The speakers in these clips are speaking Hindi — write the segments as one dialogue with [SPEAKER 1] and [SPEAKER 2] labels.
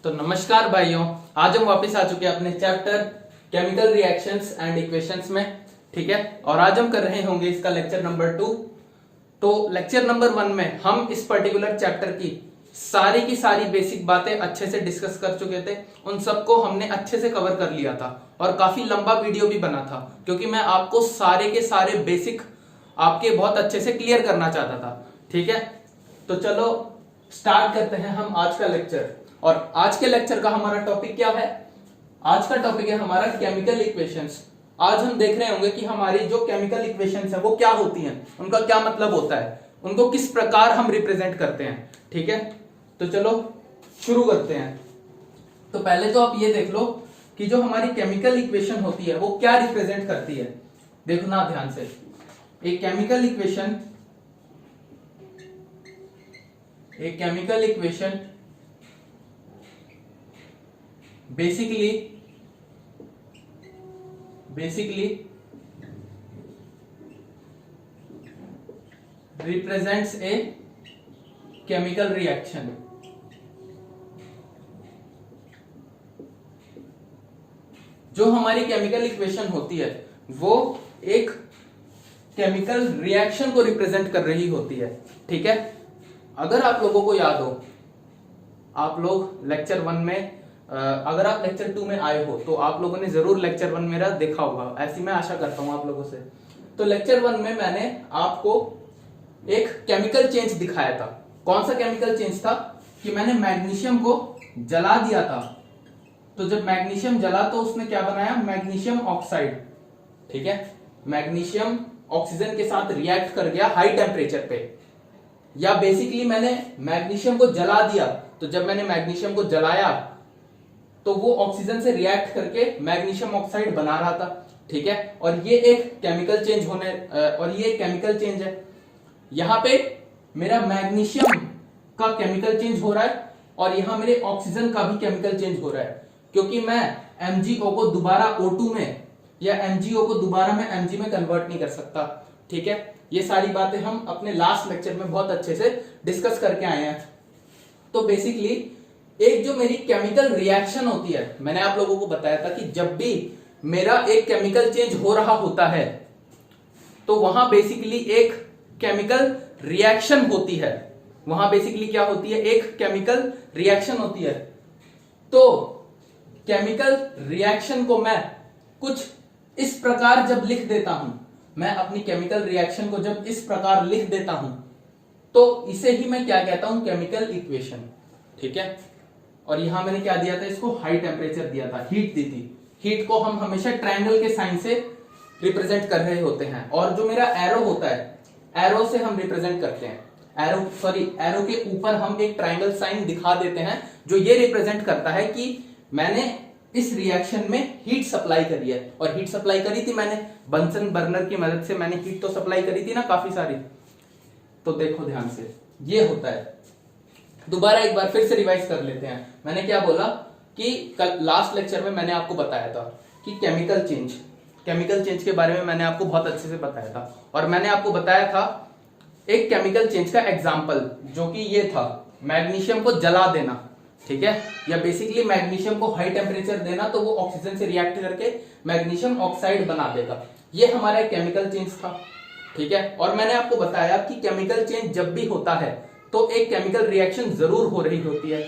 [SPEAKER 1] तो नमस्कार भाइयों, आज हम वापस आ चुके हैं अपने chapter chemical reactions and equations में। ठीक है, और आज हम कर रहे होंगे इसका लेक्चर नंबर 2। तो लेक्चर नंबर 1 में हम इस पर्टिकुलर चैप्टर की सारी बेसिक बातें अच्छे से डिस्कस कर चुके थे। उन सबको हमने अच्छे से कवर कर लिया था और काफी लंबा वीडियो भी बना था, क्योंकि मैं आपको सारे के सारे बेसिक आपके बहुत अच्छे से क्लियर करना चाहता था। ठीक है, तो चलो स्टार्ट करते हैं हम आज का लेक्चर। और आज के लेक्चर का हमारा टॉपिक क्या है? आज का टॉपिक है हमारा केमिकल इक्वेशंस। आज हम देख रहे होंगे कि हमारी जो केमिकल इक्वेशंस है वो क्या होती हैं, उनका क्या मतलब होता है, उनको किस प्रकार हम रिप्रेजेंट करते हैं। ठीक है, तो चलो शुरू करते हैं। तो पहले तो आप ये देख लो कि जो हमारी केमिकल इक्वेशन होती है वो क्या रिप्रेजेंट करती है। देखो ना ध्यान से, एक chemical equation basically represents a chemical reaction। जो हमारी केमिकल इक्वेशन होती है वो एक केमिकल रिएक्शन को रिप्रेजेंट कर रही होती है। ठीक है, अगर आप लोगों को याद हो, आप लोग लेक्चर 1 में अगर आप लेक्चर 2 में आए हो तो आप लोगों ने जरूर लेक्चर 1 मेरा देखा होगा, ऐसी मैं आशा करता हूं आप लोगों से। तो लेक्चर 1 में मैंने आपको एक केमिकल चेंज दिखाया था। कौन सा केमिकल चेंज था? कि मैंने मैग्नीशियम को जला दिया था। तो जब मैग्नीशियम जला तो उसने क्या बनाया? Magnesium oxide. ठीक है, मैग्नीशियम ऑक्सीजन के साथ रिएक्ट कर गया हाई टेम्परेचर पे। या बेसिकली मैंने मैग्नीशियम को जला दिया, तो जब मैंने मैग्नीशियम को जलाया तो वो ऑक्सीजन से रिएक्ट करके मैग्नीशियम ऑक्साइड बना रहा था। ठीक है, और ये एक केमिकल चेंज है। यहां पे मेरा मैग्नीशियम का केमिकल चेंज हो रहा है और यहां मेरे ऑक्सीजन का भी केमिकल चेंज हो रहा है, क्योंकि मैं MgO को दोबारा O2 में या MgO को दोबारा मैं Mg में कन्वर्ट नहीं कर सकता। ठीक है, ये सारी बातें हम अपने लास्ट लेक्चर में बहुत अच्छे से डिस्कस करके आए हैं। तो बेसिकली एक जो मेरी केमिकल रिएक्शन होती है, मैंने आप लोगों को बताया था कि जब भी मेरा एक केमिकल चेंज हो रहा होता है तो वहां बेसिकली एक केमिकल रिएक्शन होती है। वहां बेसिकली क्या होती है? एक केमिकल रिएक्शन होती है। तो केमिकल रिएक्शन को मैं कुछ इस प्रकार जब लिख देता हूं, मैं अपनी केमिकल रिएक्शन को जब इस प्रकार लिख देता हूं तो इसे ही मैं क्या कहता हूं? Chemical equation. ठीक है, और यहां मैंने क्या दिया था? इसको हाई टेम्परेचर दिया था, हीट दी थी। हीट को हम हमेशा ट्रायंगल के साइन से रिप्रेजेंट कर रहे होते हैं, और जो मेरा एरो होता है, एरो से हम रिप्रेजेंट करते हैं। एरो के ऊपर हम एक ट्रायंगल साइन दिखा देते हैं, जो ये रिप्रेजेंट करता है कि मैंने इस रिएक्शन में हीट सप्लाई करी है। और हीट सप्लाई करी थी मैंने बंसन बर्नर की मदद से, मैंने हीट तो सप्लाई करी थी ना काफी सारी। तो देखो ध्यान से, ये होता है। दोबारा एक बार फिर से रिवाइज कर लेते हैं। मैंने क्या बोला कि कल लास्ट लेक्चर में मैंने आपको बताया था कि केमिकल चेंज के बारे में मैंने आपको बहुत अच्छे से बताया था, और मैंने आपको बताया था एक केमिकल चेंज का एग्जांपल, जो कि ये था मैग्नीशियम को जला देना। ठीक है, या बेसिकली मैग्नीशियम को हाई टेम्परेचर देना, तो वो ऑक्सीजन से रिएक्ट करके मैग्नीशियम ऑक्साइड बना देगा। ये हमारा एक केमिकल चेंज था। ठीक है, और मैंने आपको बताया कि केमिकल चेंज जब भी होता है तो एक केमिकल रिएक्शन जरूर हो रही होती है।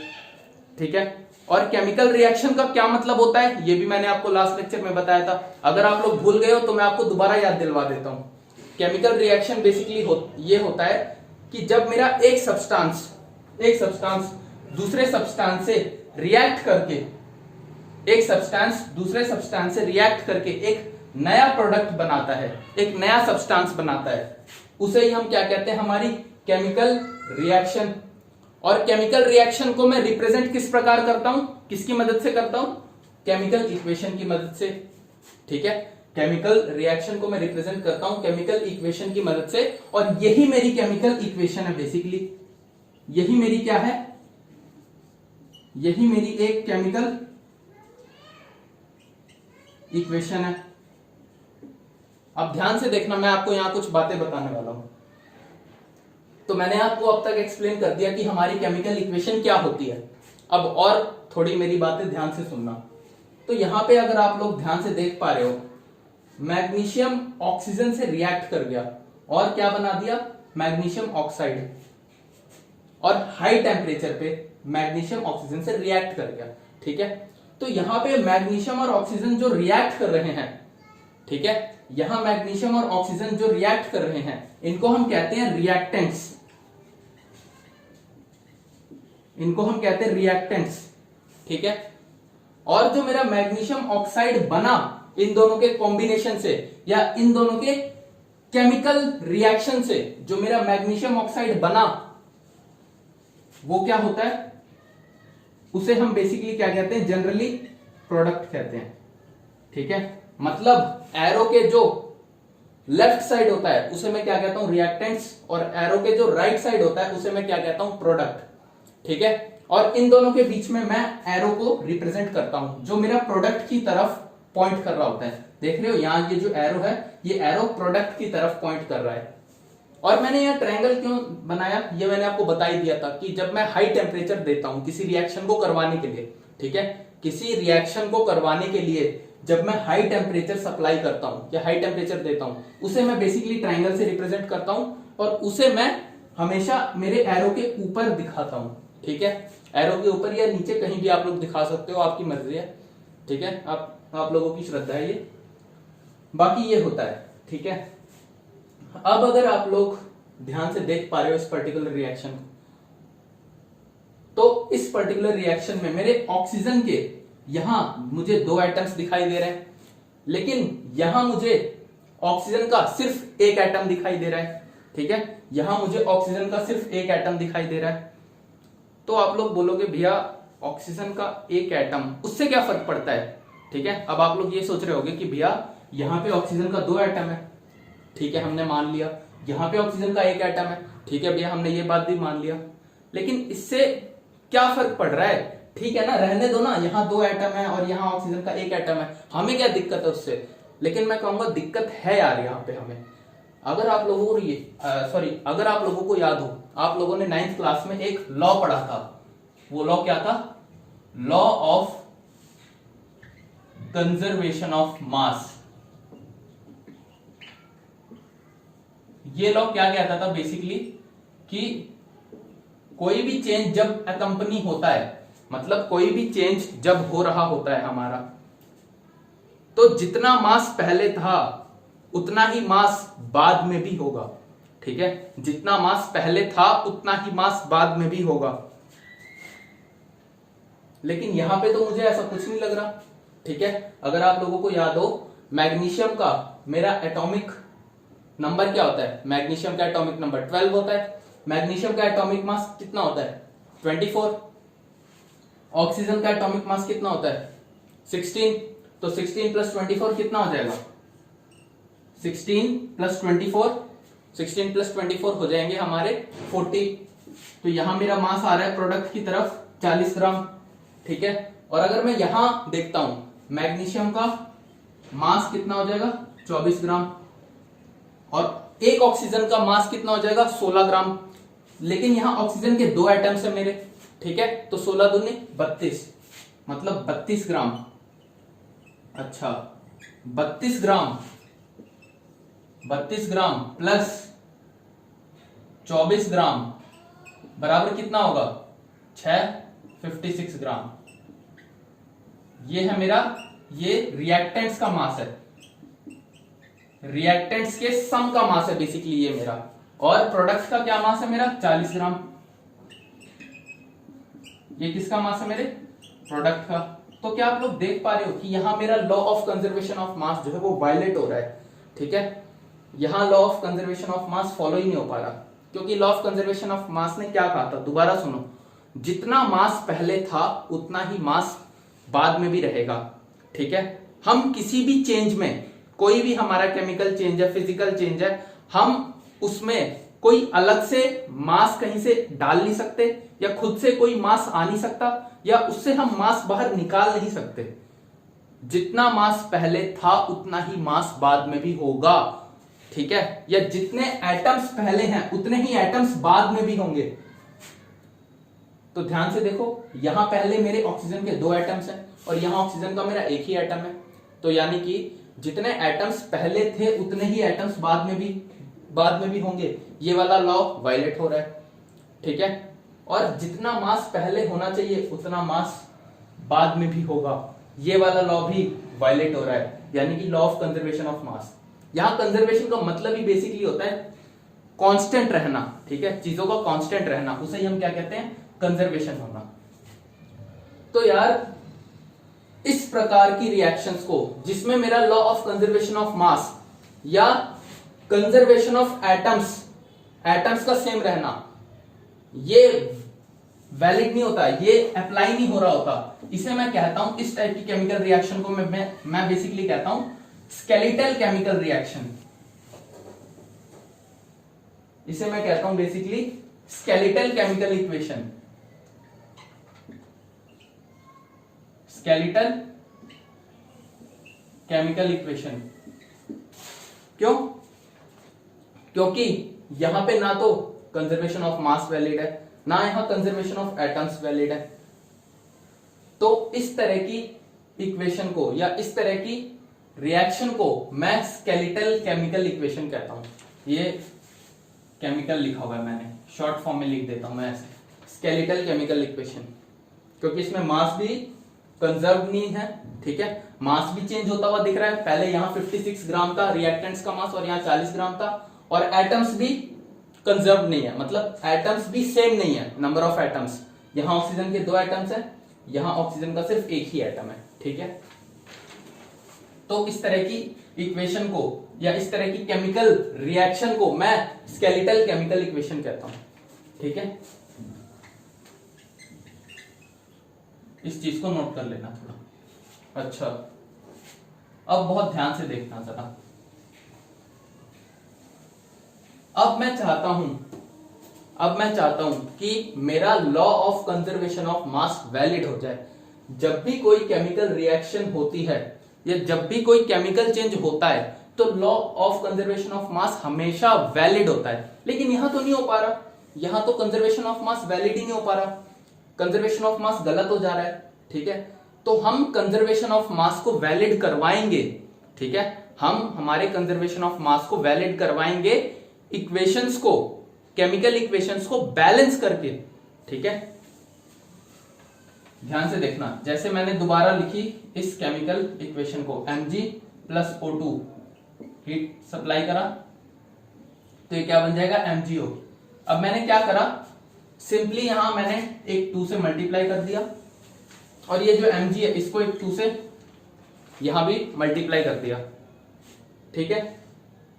[SPEAKER 1] ठीक है, और केमिकल रिएक्शन का क्या मतलब होता है ये भी मैंने आपको लास्ट लेक्चर में बताया था। अगर आप लोग भूल गए हो तो मैं आपको दोबारा याद दिलवा देता हूं। केमिकल रिएक्शन बेसिकली ये होता है कि जब मेरा एक सब्सटेंस दूसरे सब्सटेंस से रिएक्ट करके एक नया प्रोडक्ट बनाता है, एक नया सब्सटेंस बनाता है, उसे ही हम क्या कहते हैं? हमारी केमिकल रिएक्शन। और केमिकल रिएक्शन को मैं रिप्रेजेंट किस प्रकार करता हूं? किसकी मदद से करता हूं? केमिकल इक्वेशन की मदद से। ठीक है, केमिकल रिएक्शन को मैं रिप्रेजेंट करता हूं केमिकल इक्वेशन की मदद से, और यही मेरी केमिकल इक्वेशन है। बेसिकली यही मेरी क्या है? यही मेरी एक केमिकल इक्वेशन है। अब ध्यान से देखना, मैं आपको यहां कुछ बातें बताने वाला हूं। तो मैंने आपको अब तक एक्सप्लेन कर दिया कि हमारी केमिकल इक्वेशन क्या होती है। अब और थोड़ी मेरी बातें ध्यान से सुनना। तो यहां पे अगर आप लोग ध्यान से देख पा रहे हो, मैग्नीशियम ऑक्सीजन से रिएक्ट कर गया और क्या बना दिया, मैग्नीशियम ऑक्साइड, और हाई टेम्परेचर पे मैग्नीशियम ऑक्सीजन से रिएक्ट कर गया। ठीक है, तो यहां पे मैग्नीशियम और ऑक्सीजन जो रिएक्ट कर रहे हैं, ठीक है, यहां मैग्नीशियम और ऑक्सीजन जो रिएक्ट कर रहे हैं, इनको हम कहते हैं रिएक्टेंट्स, इनको हम कहते हैं रिएक्टेंट्स। ठीक है, और जो मेरा मैग्नीशियम ऑक्साइड बना इन दोनों के कॉम्बिनेशन से या इन दोनों के केमिकल रिएक्शन से, जो मेरा मैग्नीशियम ऑक्साइड बना वो क्या होता है, उसे हम बेसिकली क्या कहते हैं, जनरली प्रोडक्ट कहते हैं। ठीक है, मतलब एरो के जो लेफ्ट साइड होता है उसे मैं क्या कहता हूं, रिएक्टेंट्स, और एरो के जो राइट साइड होता है उसे मैं क्या कहता हूं, प्रोडक्ट। ठीक है, और इन दोनों के बीच में मैं एरो को रिप्रेजेंट करता हूं जो मेरा प्रोडक्ट की तरफ पॉइंट कर रहा होता है। देख रहे हो यहां ये जो एरो है, ये एरो प्रोडक्ट की तरफ पॉइंट कर रहा है। और मैंने यह ट्रायंगल क्यों बनाया, ये मैंने आपको बता ही दिया था कि जब मैं हाई टेम्परेचर देता हूं किसी रिएक्शन को करवाने के लिए, ठीक है, किसी रिएक्शन को करवाने के लिए जब मैं हाई टेम्परेचर सप्लाई करता हूं या हाई टेम्परेचर देता हूं, उसे मैं बेसिकली ट्रायंगल से रिप्रेजेंट करता हूं और उसे मैं हमेशा मेरे एरो के ऊपर दिखाता हूं। ठीक है, एरो के ऊपर या नीचे कहीं भी आप लोग दिखा सकते हो, आपकी मर्जी है। ठीक है, आप लोगों की श्रद्धा है ये, बाकी ये होता है। ठीक है, अब अगर आप लोग ध्यान से देख पा रहे हो इस पर्टिकुलर रिएक्शन को, तो इस पर्टिकुलर रिएक्शन में मेरे ऑक्सीजन के यहां मुझे 2 एटम्स दिखाई दे रहे हैं, लेकिन यहां मुझे ऑक्सीजन का सिर्फ एक एटम दिखाई दे रहा है। ठीक है, यहां मुझे ऑक्सीजन का सिर्फ एक एटम दिखाई दे रहा है। तो आप लोग बोलोगे भैया ऑक्सीजन का एक एटम, उससे क्या फर्क पड़ता है। ठीक है, अब आप लोग ये सोच रहे होगे कि भैया यहां पे ऑक्सीजन का 2 एटम है, ठीक है, हमने मान लिया, यहां पे ऑक्सीजन का एक एटम है, ठीक है भैया, हमने ये बात भी मान लिया, लेकिन इससे क्या फर्क पड़ रहा है। ठीक है ना, रहने दो ना, यहाँ 2 एटम है और यहाँ ऑक्सीजन का एक एटम है, हमें क्या दिक्कत है उससे। लेकिन मैं कहूंगा दिक्कत है यार यहाँ पे हमें। अगर आप लोगों को अगर आप लोगों को याद हो, आप लोगों ने 9th क्लास में एक लॉ पढ़ा था, वो लॉ क्या था, लॉ ऑफ कंजर्वेशन ऑफ मास। ये लॉ क्या कहता था बेसिकली, कि कोई भी चेंज जब अकंपनी होता है, मतलब कोई भी चेंज जब हो रहा होता है हमारा, तो जितना मास पहले था उतना ही मास बाद में भी होगा। ठीक है, जितना मास पहले था उतना ही मास बाद में भी होगा। लेकिन यहां पे तो मुझे ऐसा कुछ नहीं लग रहा। ठीक है, अगर आप लोगों को याद हो, मैग्नीशियम का मेरा एटॉमिक नंबर क्या होता है, मैग्नीशियम का एटॉमिक नंबर 12 होता है। मैग्नीशियम का एटॉमिक मास कितना होता है, 24। ऑक्सीजन का एटॉमिक मास कितना होता है, 16। तो 16 + 24 कितना हो जाएगा, 16 + 24, 16 + 24 हो जाएंगे हमारे 40। तो यहां मेरा मास आ रहा है प्रोडक्ट की तरफ 40 ग्राम। ठीक है, और अगर मैं यहां देखता हूं, मैग्नीशियम का मास कितना हो जाएगा, 24 ग्राम, और एक ऑक्सीजन का मास कितना हो जाएगा, 16 ग्राम। लेकिन यहां ऑक्सीजन के 2 एटम्स है मेरे। ठीक है, तो 16 दूनी 32, मतलब 32 ग्राम। अच्छा, 32 ग्राम प्लस 24 ग्राम बराबर कितना होगा, 56 ग्राम। ये है मेरा, ये रिएक्टेंट्स का मास है, रिएक्टेंट्स के सम का मास है बेसिकली ये मेरा। और प्रोडक्ट का क्या मास है मेरा, 40 ग्राम। ये किसका मास है मेरे, प्रोडक्ट का। तो क्या आप लोग देख पा रहे हो कि यहां मेरा लॉ ऑफ कंजर्वेशन ऑफ मास जो है वो वायलेट हो रहा है। ठीक है, यहां law of conservation of mass follow ही नहीं हो पा रहा, क्योंकि law of conservation of mass ने क्या कहा था, दोबारा सुनो, जितना मास पहले था उतना ही मास बाद में भी रहेगा। ठीक है, हम किसी भी चेंज में, कोई भी हमारा केमिकल चेंज है, फिजिकल चेंज है, हम उसमें कोई अलग से मास कहीं से डाल नहीं सकते, या खुद से कोई मास आ नहीं सकता, या उससे हम मास बाहर निकाल नहीं सकते। जितना मास पहले था उतना ही मास बाद में भी होगा। ठीक है, या जितने एटम्स पहले हैं उतने ही एटम्स बाद में भी होंगे। तो ध्यान से देखो, यहां पहले मेरे ऑक्सीजन के 2 एटम्स हैं और यहां ऑक्सीजन का मेरा एक ही एटम है। तो यानी कि जितने एटम्स पहले थे उतने ही एटम्स बाद में भी होंगे। ये वाला लॉ वायलेट हो रहा है, ठीक है। और जितना मास पहले होना चाहिए उतना मास बाद में भी होगा, ये वाला लॉ भी वायलेट हो रहा है, यानी कि लॉ ऑफ कंजर्वेशन ऑफ मास। यहां कंजर्वेशन का मतलब ही बेसिकली होता है कांस्टेंट रहना, ठीक है, चीजों का कांस्टेंट रहना, उसे ही हम क्या कहते हैं, कंजर्वेशन होना। तो यार इस प्रकार की रिएक्शंस को, जिसमें मेरा लॉ ऑफ कंजर्वेशन ऑफ मास या कंजर्वेशन ऑफ एटम्स का सेम रहना, ये वैलिड नहीं होता, ये अप्लाई नहीं हो रहा होता, इसे मैं कहता हूं, इस टाइप की केमिकल रिएक्शन को मैं बेसिकली कहता हूं स्केलेटल केमिकल रिएक्शन। इसे मैं कहता हूं basically skeletal chemical equation. Skeletal chemical equation क्यों? क्योंकि यहां पे ना तो कंजर्वेशन ऑफ मास वैलिड है, ना यहां कंजर्वेशन ऑफ एटम्स वैलिड है। तो इस तरह की इक्वेशन को या इस तरह की रिएक्शन को मैं स्केलेटल केमिकल इक्वेशन कहता हूं। ये केमिकल लिखा हुआ है मैंने, शॉर्ट फॉर्म में लिख देता हूं मैं ऐसे, स्केलेटल केमिकल इक्वेशन, क्योंकि इसमें मास भी कंजर्व नहीं है, ठीक है, मास भी चेंज होता हुआ दिख रहा है। पहले यहां 56 ग्राम था रिएक्टेंट्स का मास और यहां 40 ग्राम था, और एटम्स भी कंजर्व नहीं है, मतलब एटम्स भी सेम नहीं है, नंबर ऑफ एटम्स। यहां ऑक्सीजन के 2 एटम्स है, यहां ऑक्सीजन का सिर्फ एक ही एटम है, ठीक है। तो इस तरह की इक्वेशन को या इस तरह की केमिकल रिएक्शन को मैं स्केलेटल केमिकल इक्वेशन कहता हूं, ठीक है। इस चीज को नोट कर लेना थोड़ा। अच्छा, अब बहुत ध्यान से देखना जरा। अब मैं चाहता हूं कि मेरा law of conservation of mass valid हो जाए। जब भी कोई केमिकल रिएक्शन होती है या जब भी कोई केमिकल चेंज होता है तो लॉ ऑफ कंजर्वेशन ऑफ मास हमेशा वैलिड होता है, लेकिन यहां तो नहीं हो पा रहा, यहां तो कंजर्वेशन ऑफ मास वैलिड ही नहीं हो पा रहा, कंजर्वेशन ऑफ मास गलत हो जा रहा है, ठीक है। तो हम कंजर्वेशन ऑफ मास को वैलिड करवाएंगे, ठीक है, हम हमारे कंजर्वेशन ऑफ मास को वैलिड करवाएंगे इक्वेशंस को, केमिकल इक्वेशंस को बैलेंस करके, ठीक है। ध्यान से देखना, जैसे मैंने दोबारा लिखी इस केमिकल इक्वेशन को, Mg+O2 हीट सप्लाई करा तो ये क्या बन जाएगा, MgO। अब मैंने क्या करा, सिंपली यहां मैंने एक 2 से मल्टीप्लाई कर दिया और ये जो Mg है इसको एक 2 से यहां भी मल्टीप्लाई कर दिया, ठीक है।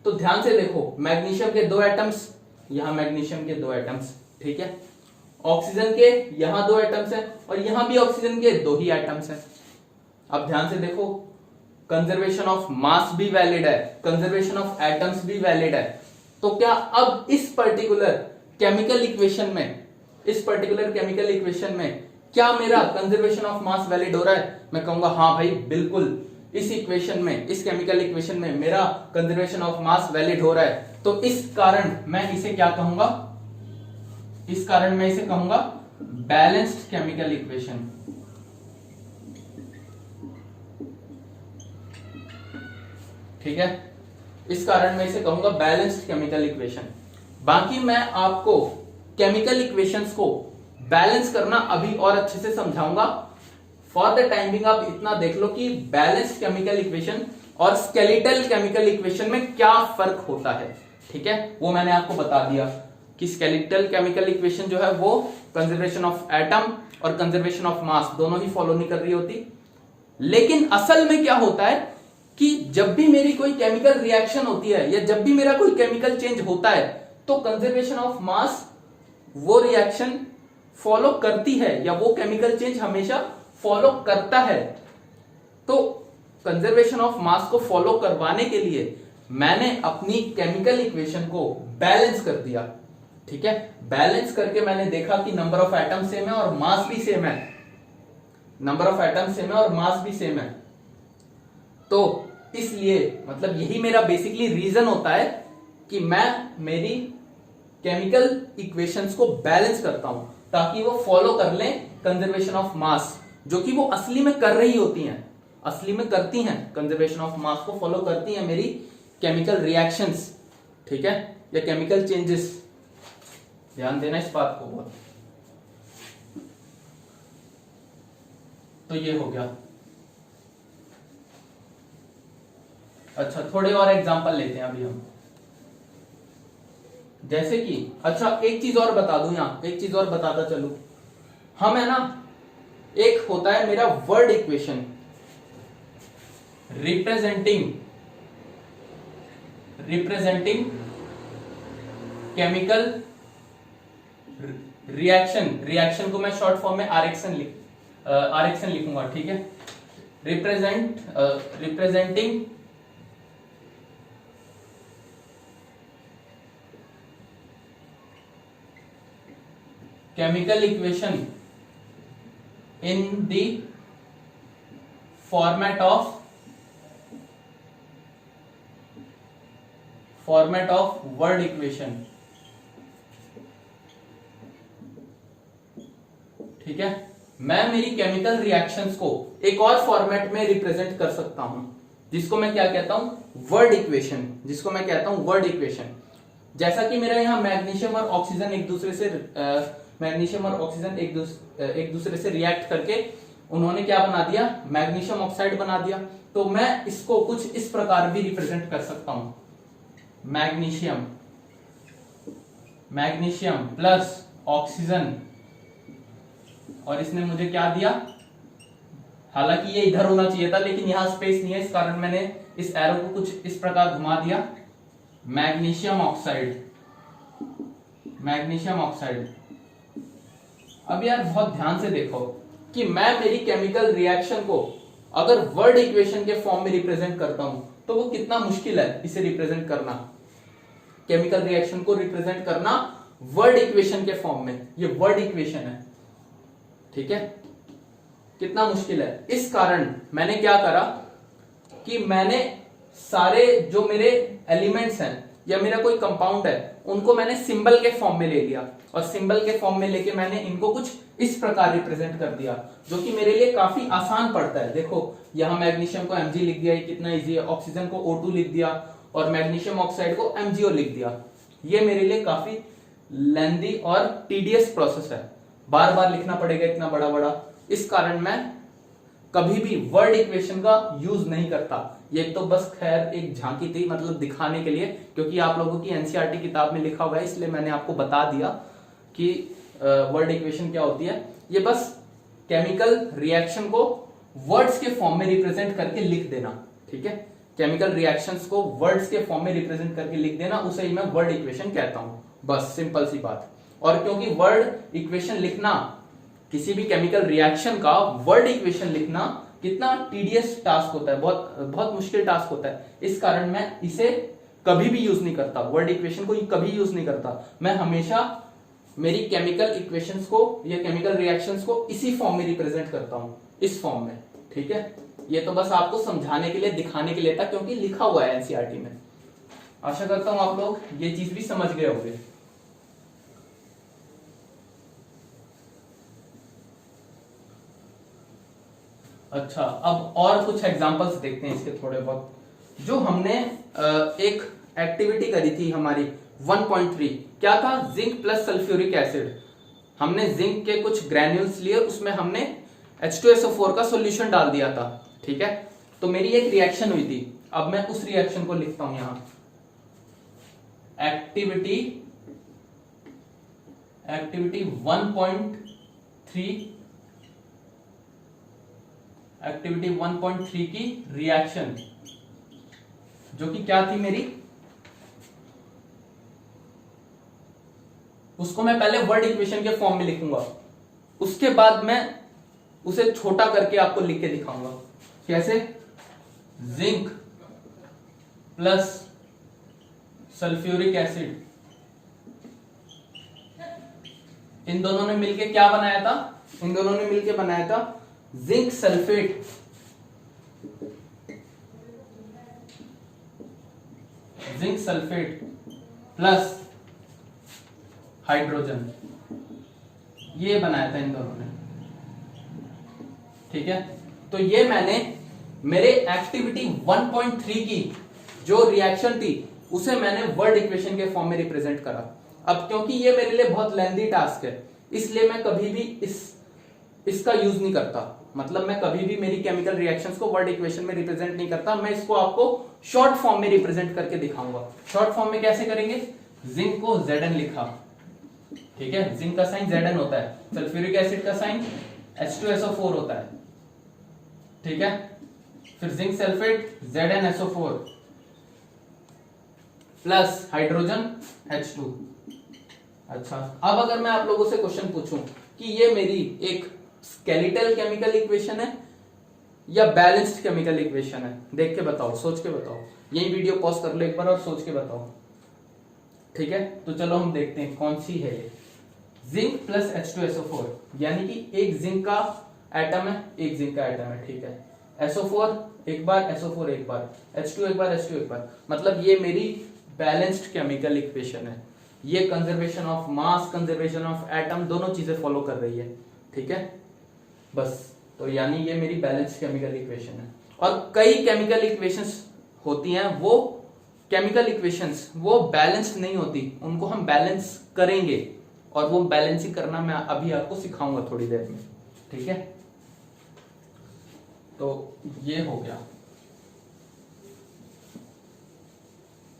[SPEAKER 1] तो ध्यान से देखो, मैग्नीशियम के 2 एटम्स, यहां मैग्नीशियम के 2 एटम्स, ठीक है, ऑक्सीजन के यहां 2 एटम्स हैं और यहां भी ऑक्सीजन के 2 ही एटम्स हैं। अब ध्यान से देखो, कंजर्वेशन ऑफ मास भी वैलिड है, कंजर्वेशन ऑफ एटम्स भी वैलिड है। तो क्या अब इस पर्टिकुलर केमिकल इक्वेशन में क्या मेरा कंजर्वेशन ऑफ मास वैलिड हो रहा है? मैं कहूंगा हाँ भाई बिल्कुल, इस इक्वेशन में, इस केमिकल इक्वेशन में मेरा कंजर्वेशन ऑफ मास वैलिड हो रहा है। तो इस कारण मैं इसे क्या कहूंगा, इस कारण मैं इसे कहूंगा बैलेंस्ड केमिकल इक्वेशन। ठीक है, इस कारण मैं इसे कहूंगा बैलेंस्ड केमिकल इक्वेशन। बाकी मैं आपको केमिकल इक्वेशंस को बैलेंस करना अभी और अच्छे से समझाऊंगा। फॉर द टाइम बिंग आप इतना देख लो कि बैलेंस्ड केमिकल इक्वेशन और स्केलेटल केमिकल इक्वेशन में क्या फर्क होता है, ठीक है, वो मैंने आपको बता दिया कि स्केलेटल केमिकल इक्वेशन जो है वो कंजर्वेशन ऑफ एटम और कंजर्वेशन ऑफ मास दोनों ही फॉलो नहीं कर रही होती। लेकिन असल में क्या होता है कि जब भी मेरी कोई केमिकल रिएक्शन होती है या जब भी मेरा कोई केमिकल चेंज होता है तो कंजर्वेशन ऑफ मास वो रिएक्शन फॉलो करती है या वो केमिकल चेंज हमेशा फॉलो करता है। तो कंजर्वेशन ऑफ मास को फॉलो करवाने के लिए मैंने अपनी केमिकल इक्वेशन को बैलेंस कर दिया, ठीक है। बैलेंस करके मैंने देखा कि नंबर ऑफ एटम सेम है और मास भी सेम है, नंबर ऑफ एटम सेम है और मास भी सेम है। तो इसलिए मतलब यही मेरा बेसिकली रीजन होता है कि मैं मेरी केमिकल इक्वेशंस को बैलेंस करता हूं ताकि वो फॉलो कर लें कंजर्वेशन ऑफ मास, जो कि वो असली में कर रही होती हैं, असली में करती हैं, कंजर्वेशन ऑफ मास को फॉलो करती हैं मेरी केमिकल रिएक्शंस, ठीक है, या केमिकल चेंजेस। ध्यान देना इस बात को बहुत। तो ये हो गया। अच्छा, थोड़े और एग्जांपल लेते हैं अभी हम, जैसे कि अच्छा एक चीज और बता दूं, यहां एक चीज और बताता चलूं, हम है ना, एक होता है मेरा word equation representing chemical reaction को मैं शॉर्ट फॉर्म में आरएक्शन लिखूंगा, ठीक है। Representing chemical equation in the format of word equation, ठीक है। मैं मेरी केमिकल रिएक्शंस को एक और फॉर्मेट में रिप्रेजेंट कर सकता हूं, जिसको मैं क्या कहता हूं, वर्ड इक्वेशन, जिसको मैं कहता हूं वर्ड इक्वेशन। जैसा कि मेरा यहाँ मैग्नीशियम और ऑक्सीजन एक दूसरे से रिएक्ट करके उन्होंने क्या बना दिया, मैग्नीशियम ऑक्साइड बना दिया। तो मैं इसको कुछ इस प्रकार भी रिप्रेजेंट कर सकता हूं, मैग्नीशियम प्लस ऑक्सीजन, और इसने मुझे क्या दिया, हालांकि ये इधर होना चाहिए था लेकिन यहां स्पेस नहीं है, इस कारण मैंने इस एरो को कुछ इस प्रकार घुमा दिया, मैग्नीशियम ऑक्साइड। अब यार बहुत ध्यान से देखो कि मैं मेरी केमिकल रिएक्शन को अगर वर्ड इक्वेशन के फॉर्म में रिप्रेजेंट करता हूं तो वो कितना मुश्किल है इसे रिप्रेजेंट करना, केमिकल रिएक्शन को रिप्रेजेंट करना वर्ड इक्वेशन के फॉर्म में। ये वर्ड इक्वेशन है, ठीक है, कितना मुश्किल है। इस कारण मैंने क्या करा कि मैंने सारे जो मेरे एलिमेंट्स हैं या मेरा कोई कंपाउंड है उनको मैंने सिंबल के फॉर्म में ले लिया, और सिंबल के फॉर्म में लेके मैंने इनको कुछ इस प्रकार रिप्रेजेंट कर दिया, जो कि मेरे लिए काफी आसान पड़ता है। देखो यहां मैग्नीशियम को Mg लिख दिया, ये कितना इजी है, ऑक्सीजन को O2 लिख दिया और मैग्नीशियम ऑक्साइड को MgO लिख दिया। ये मेरे लिए काफी लेंदी और टीडियस प्रोसेस है, बार बार लिखना पड़ेगा इतना बड़ा बड़ा, इस कारण मैं कभी भी वर्ड इक्वेशन का यूज नहीं करता। ये तो बस खैर एक झांकी थी, मतलब दिखाने के लिए, क्योंकि आप लोगों की एनसीईआरटी किताब में लिखा हुआ है, इसलिए मैंने आपको बता दिया कि वर्ड इक्वेशन क्या होती है। ये बस केमिकल रिएक्शन को वर्ड्स के फॉर्म में रिप्रेजेंट करके लिख देना, ठीक है, केमिकल रिएक्शंस को वर्ड्स के फॉर्म में रिप्रेजेंट करके लिख देना, उसे ही मैं वर्ड इक्वेशन कहता हूं, बस सिंपल सी बात। और क्योंकि वर्ड इक्वेशन लिखना, किसी भी केमिकल रिएक्शन का वर्ड इक्वेशन लिखना कितना टीडियस टास्क होता है, बहुत बहुत मुश्किल टास्क होता है, इस कारण मैं इसे कभी भी यूज नहीं करता, वर्ड इक्वेशन को कभी यूज नहीं करता। मैं हमेशा मेरी केमिकल इक्वेशंस को या केमिकल रिएक्शंस को इसी फॉर्म में रिप्रेजेंट करता हूं, इस फॉर्म में, ठीक है। ये तो बस आपको समझाने के लिए, दिखाने के लिए था, क्योंकि लिखा हुआ है एनसीईआरटी में। आशा करता हूं आप लोग ये चीज भी समझ गए होंगे। अच्छा, अब और कुछ एग्जांपल्स देखते हैं इसके थोड़े बहुत। जो हमने एक एक्टिविटी करी थी हमारी 1.3, क्या था, जिंक प्लस सल्फ्यूरिक एसिड। हमने जिंक के कुछ ग्रैन्यूल्स लिए, उसमें हमने H2SO4 का सॉल्यूशन डाल दिया था, ठीक है। तो मेरी एक रिएक्शन हुई थी, अब मैं उस रिएक्शन को लिखता हूं यहां, एक्टिविटी 1.3 की रिएक्शन, जो कि क्या थी मेरी, उसको मैं पहले वर्ड इक्वेशन के फॉर्म में लिखूंगा, उसके बाद मैं उसे छोटा करके आपको लिख के दिखाऊंगा। कैसे, जिंक प्लस सल्फ्यूरिक एसिड, इन दोनों ने मिलके क्या बनाया था, इन दोनों ने मिलके बनाया था जिंक सल्फेट प्लस हाइड्रोजन, ये बनाया था इन दोनों ने, ठीक है। तो ये मैंने मेरे एक्टिविटी 1.3 की जो रिएक्शन थी उसे मैंने वर्ड इक्वेशन के फॉर्म में रिप्रेजेंट करा। अब क्योंकि ये मेरे लिए बहुत लेंथी टास्क है, इसलिए मैं कभी भी इसका यूज नहीं करता। मतलब मैं कभी भी मेरी केमिकल रिएक्शंस को वर्ड इक्वेशन में रिप्रेजेंट नहीं करता, मैं इसको आपको शॉर्ट फॉर्म में रिप्रेजेंट करके दिखाऊंगा। शॉर्ट फॉर्म में कैसे करेंगे, जिंक को Zn लिखा, ठीक है, जिंक का साइन Zn होता है, सल्फ्यूरिक एसिड का साइन H2SO4 होता है, ठीक है। फिर zinc sulphate ZnSO4 plus hydrogen H2। अच्छा, अब अगर मैं आप लोगों से क्वेश्चन पूछूं कि ये मेरी एक स्केलेटल केमिकल इक्वेशन है या बैलेंस्ड केमिकल इक्वेशन है, देख के बताओ, सोच के बताओ। यही वीडियो पॉज कर लो एक बार और सोच के बताओ, ठीक है। तो चलो हम देखते हैं कौन सी है ये। जिंक प्लस H2SO4 यानी कि एक जिंक का एटम है, एक जिंक का एटम है, ठीक है। SO4 एक बार, SO4 एक बार, H2 एक बार, H2 एक बार, मतलब ये मेरी बैलेंस्ड केमिकल इक्वेशन है। ये conservation of mass, conservation of atom, दोनों चीजें फॉलो कर रही है, ठीक है। बस, तो यानी ये मेरी बैलेंस्ड केमिकल इक्वेशन है। और कई केमिकल इक्वेशंस होती हैं, वो केमिकल इक्वेशंस वो बैलेंस्ड नहीं होती, उनको हम बैलेंस करेंगे, और वो बैलेंसिंग करना मैं अभी आपको सिखाऊंगा थोड़ी देर में, ठीक है। तो ये हो गया।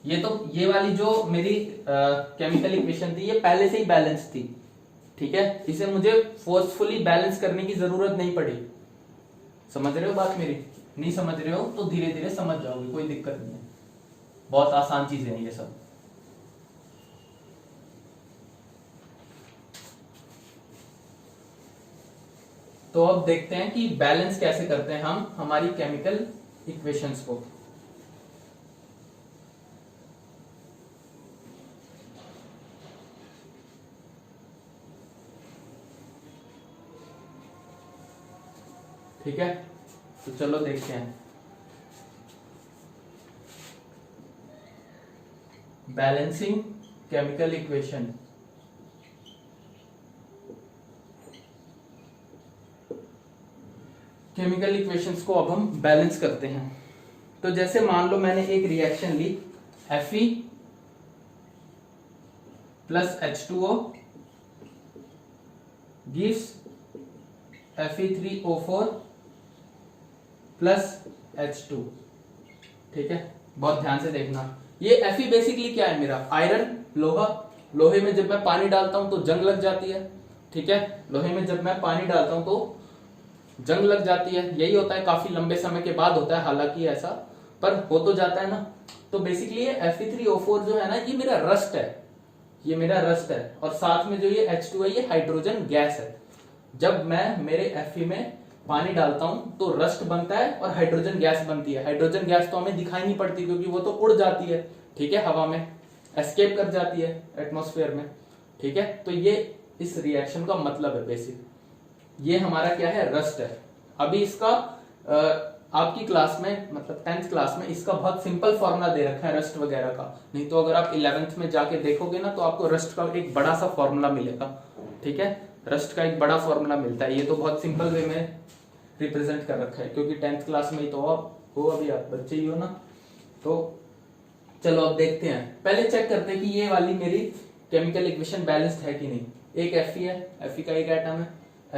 [SPEAKER 1] ये वाली जो मेरी केमिकल इक्वेशन थी ये पहले से ही बैलेंस थी, ठीक है। इसे मुझे फोर्सफुली बैलेंस करने की जरूरत नहीं पड़ी। समझ रहे हो बात मेरी? नहीं समझ रहे हो तो धीरे धीरे समझ जाओगे, कोई दिक्कत नहीं है, बहुत आसान चीजें हैं ये सब। तो अब देखते हैं कि बैलेंस कैसे करते हैं हम हमारी केमिकल इक्वेशंस को। ठीक है, तो चलो देखते हैं। Balancing chemical equation. Chemical equations को अब हम बैलेंस करते हैं। तो जैसे मान लो मैंने एक रिएक्शन ली, Fe plus H2O gives Fe3O4 plus H2, ठीक है। बहुत ध्यान से देखना, ये Fe बेसिकली क्या है, मेरा आयरन, लोहा। लोहे में जब मैं पानी डालता हूं तो जंग लग जाती है, ठीक है। लोहे में जब मैं पानी डालता हूं तो जंग लग जाती है, यही होता है, काफी लंबे समय के बाद होता है हालांकि ऐसा, पर हो तो जाता है ना। तो बेसिकली ये Fe3O4 जो है ना, ये मेरा रस्ट है, ये मेरा रस्ट है। और साथ में जो ये H2 है, ये हाइड्रोजन गैस है। जब मैं मेरे Fe में पानी डालता हूं तो रस्ट बनता है और हाइड्रोजन गैस बनती है। हाइड्रोजन गैस तो हमें दिखाई नहीं पड़ती क्योंकि वो तो उड़ जाती है, ठीक है, हवा में एस्केप कर जाती है एटमॉस्फेयर में, ठीक है। तो ये इस रिएक्शन का मतलब है बेसिक। ये हमारा क्या है, रस्ट है। अभी इसका आपकी क्लास में, मतलब 10th क्लास में, इसका बहुत सिंपल फॉर्मूला दे रखा है रस्ट वगैरह का। नहीं तो अगर आप 11th में जाके देखोगे ना तो आपको रस्ट का एक बड़ा सा फॉर्मूला मिलेगा, ठीक है। रस्ट का एक बड़ा फॉर्मूला मिलता है। ये तो बहुत सिंपल वे में रिप्रेजेंट कर रखा है क्योंकि 10th क्लास में ही तो आप हो, अभी आप बच्चे ही हो ना। तो चलो अब देखते हैं, पहले चेक करते हैं कि ये वाली मेरी केमिकल इक्वेशन बैलेंस्ड है कि नहीं। एक Fe है, Fe का एक एटम है,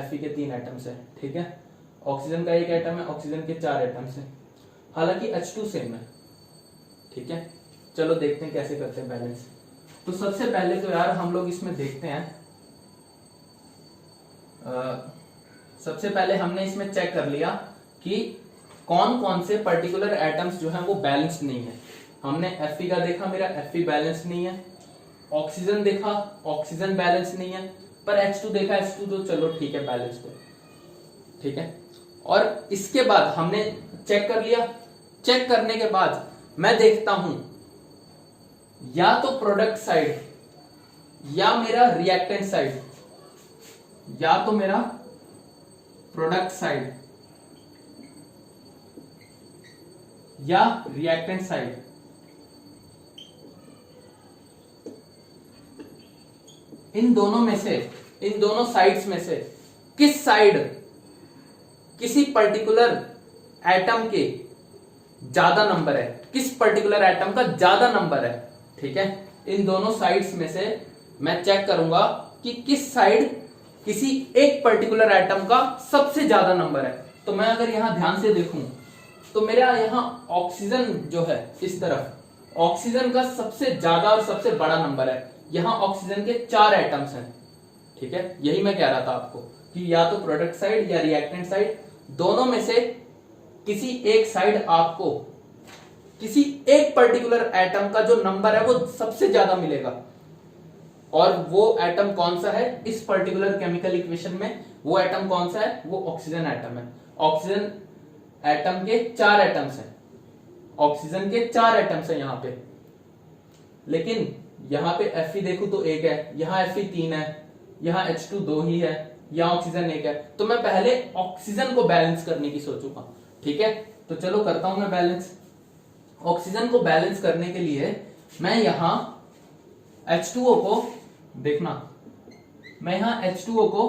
[SPEAKER 1] Fe के 3 एटम्स है, ठीक है। ऑक्सीजन का एक एटम है, ऑक्सीजन के 4 एटम्स है, हालांकि H2 सेम है, ठीक है। चलो देखते हैं कैसे करते हैं बैलेंस। तो सबसे पहले तो यार हम लोग इसमें देखते हैं, सबसे पहले हमने इसमें चेक कर लिया कि कौन कौन से पर्टिकुलर एटम्स जो हैं वो बैलेंस्ड नहीं है। हमने Fe का देखा, मेरा Fe बैलेंस्ड नहीं है। ऑक्सीजन देखा, ऑक्सीजन बैलेंस नहीं है। पर H2 देखा, H2 तो चलो ठीक है, बैलेंस्ड है, ठीक है। और इसके बाद हमने चेक कर लिया। चेक करने के बाद मैं देखता हूं या तो प्रोडक्ट साइड या मेरा रिएक्टेंट साइड, या तो मेरा प्रोडक्ट साइड या रिएक्टेंट साइड, इन दोनों में से इन दोनों साइड्स में से किस साइड किसी पर्टिकुलर एटम के ज्यादा नंबर है, किस पर्टिकुलर एटम का ज्यादा नंबर है, ठीक है। इन दोनों साइड्स में से मैं चेक करूंगा कि किस साइड किसी एक पर्टिकुलर एटम का सबसे ज्यादा नंबर है। तो मैं अगर यहां ध्यान से देखूं तो मेरा यहां ऑक्सीजन जो है इस तरफ ऑक्सीजन का सबसे ज्यादा और सबसे बड़ा नंबर है। यहां ऑक्सीजन के 4 एटम्स हैं, ठीक है। यही मैं कह रहा था आपको कि या तो प्रोडक्ट साइड या रिएक्टेंट साइड, दोनों में से किसी एक साइड आपको किसी एक पर्टिकुलर एटम का जो नंबर है वो सबसे ज्यादा मिलेगा। और वो एटम कौन सा है इस पर्टिकुलर केमिकल इक्वेशन में, वो एटम कौन सा है, वो ऑक्सीजन एटम है। ऑक्सीजन एटम के 4 एटम्स हैं, ऑक्सीजन के 4 एटम्स हैं यहां पे। लेकिन यहां पे Fe देखूं तो 1 है, यहां Fe 3 है, यहां H2 2 ही है, यहां ऑक्सीजन 1 है। तो मैं पहले ऑक्सीजन को बैलेंस करने की सोचूंगा, ठीक है। तो चलो करता हूं मैं बैलेंस। ऑक्सीजन को बैलेंस करने के लिए मैं यहां H2O को देखना, मैं यहां H2O को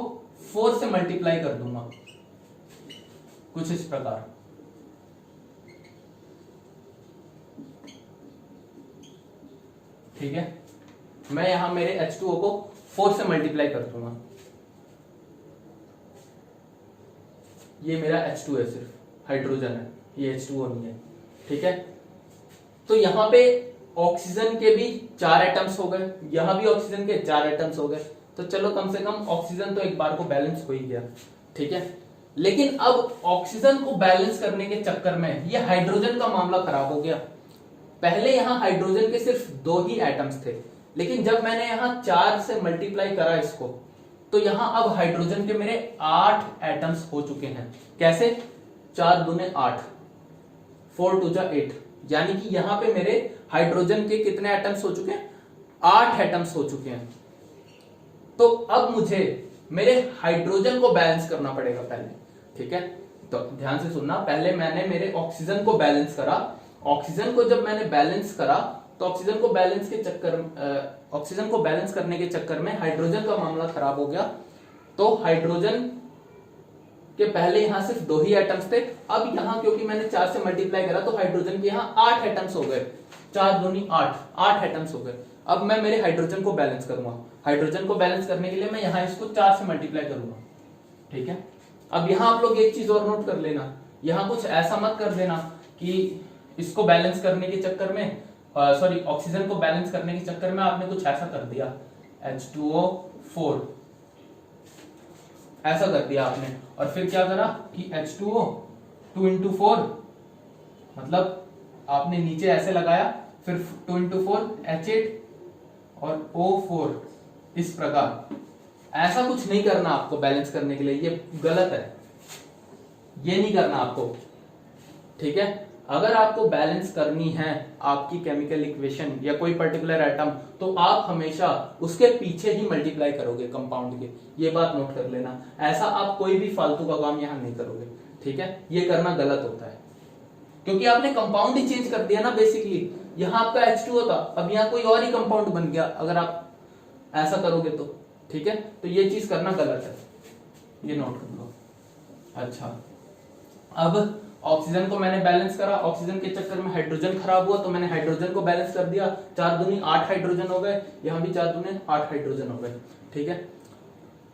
[SPEAKER 1] 4 से मल्टीप्लाई कर दूंगा कुछ इस प्रकार। ठीक है, मैं यहां मेरे H2O को 4 से मल्टीप्लाई कर दूंगा। ये मेरा H2 है, सिर्फ हाइड्रोजन है, ये H2O नहीं है, ठीक है। तो यहां पे ऑक्सीजन के भी 4 एटम्स हो गए, यहां भी ऑक्सीजन के 4 एटम्स हो गए। तो चलो कम से कम ऑक्सीजन तो एक बार को बैलेंस हो ही गया, ठीक है। लेकिन अब ऑक्सीजन को बैलेंस करने के चक्कर में ये हाइड्रोजन का मामला खराब हो गया। पहले यहां हाइड्रोजन के सिर्फ 2 ही एटम्स थे, लेकिन जब मैंने यहां 4 से मल्टीप्लाई करा इसको, तो यहां अब हाइड्रोजन के मेरे 8 एटम्स हो चुके हैं। कैसे? 4 दूने 8, 4 टू जा 8, यानी कि यहां पे मेरे हाइड्रोजन के कितने एटम्स हो चुके हैं? 8 एटम्स हो चुके हैं। तो अब मुझे मेरे हाइड्रोजन को बैलेंस करना पड़ेगा पहले, ठीक है। तो ध्यान से सुनना, पहले मैंने मेरे ऑक्सीजन को बैलेंस करा। ऑक्सीजन को जब मैंने बैलेंस करा तो ऑक्सीजन को बैलेंस करने के चक्कर में हाइड्रोजन का मामला खराब हो गया। तो हाइड्रोजन के पहले यहां सिर्फ 2 ही एटम्स थे, अब यहां क्योंकि मैंने 4 से मल्टीप्लाई करा तो हाइड्रोजन के यहां 8 एटम्स हो गए। 4 दूनी 8 एटम्स हो गए। अब मैं मेरे हाइड्रोजन को बैलेंस करूंगा। हाइड्रोजन को बैलेंस करने के लिए मैं यहां इसको 4 से मल्टीप्लाई करूंगा, ठीक है। अब यहां आप लोग एक चीज और नोट कर लेना, यहां कुछ ऐसा मत कर देना कि इसको बैलेंस करने के चक्कर में ऑक्सीजन को बैलेंस करने के चक्कर में आपने कुछ ऐसा कर दिया, H2O4 ऐसा कर दिया आपने, और फिर क्या करा कि H2O 2 into 4, मतलब आपने नीचे ऐसे लगाया, फिर 2 into 4 H8 और O4 इस प्रकार। ऐसा कुछ नहीं करना आपको बैलेंस करने के लिए, ये गलत है, ये नहीं करना आपको, ठीक है। अगर आपको बैलेंस करनी है आपकी केमिकल इक्वेशन या कोई पर्टिकुलर एटम, तो आप हमेशा उसके पीछे ही मल्टीप्लाई करोगे कंपाउंड के, ये बात नोट कर लेना। ऐसा आप कोई भी फालतू का काम यहां नहीं करोगे, ठीक है। ये करना गलत होता है, क्योंकि आपने कंपाउंड ही चेंज कर दिया ना बेसिकली। यहां आपका H2O था, अब यहां कोई और ही कंपाउंड बन गया अगर आप ऐसा करोगे तो, ठीक है। तो ये चीज करना गलत है, ये नोट कर लो। अच्छा, अब ऑक्सीजन को मैंने बैलेंस करा, ऑक्सीजन के चक्कर में हाइड्रोजन खराब हुआ तो मैंने हाइड्रोजन को बैलेंस कर दिया। 4 दूनी 8 हाइड्रोजन हो गए, यहां भी 4 दूनी 8 हाइड्रोजन हो गए, ठीक है।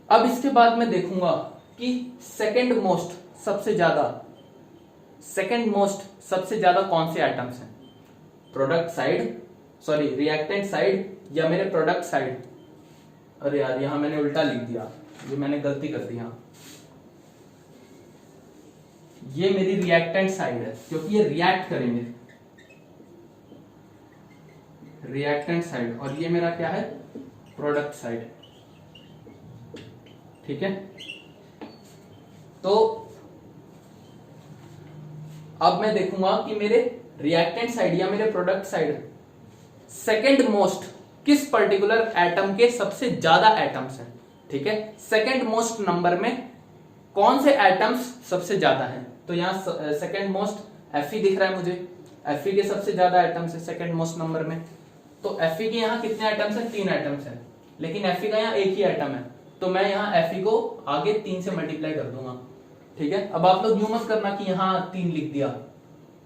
[SPEAKER 1] अब इसके बाद मैं देखूंगा कि सेकंड मोस्ट सबसे ज्यादा कौन से एटम्स हैं, रिएक्टेंट साइड या मेरे प्रोडक्ट साइड। अरे यार, यहां मैंने उल्टा लिख दिया, ये मैंने गलती कर दी। ये मेरी रिएक्टेंट साइड है क्योंकि ये रिएक्ट करेंगे, रिएक्टेंट साइड, और ये मेरा क्या है, प्रोडक्ट साइड, ठीक है। तो अब मैं देखूंगा कि मेरे रिएक्टेंट साइड या मेरे प्रोडक्ट साइड सेकंड मोस्ट किस पर्टिकुलर एटम के सबसे ज्यादा एटम्स हैं, ठीक है। सेकंड मोस्ट नंबर में कौन से एटम्स सबसे ज्यादा हैं? तो यहां सेकंड मोस्ट Fe दिख रहा है मुझे, Fe के सबसे ज्यादा एटम्स है सेकंड मोस्ट नंबर में। तो Fe के यहां कितने एटम्स हैं? 3 एटम्स हैं, लेकिन Fe का यहां एक ही एटम है, तो मैं यहाँ Fe को आगे 3 से मल्टीप्लाई कर दूंगा, ठीक है। अब आप लोग यूं मत करना कि यहाँ 3 लिख दिया,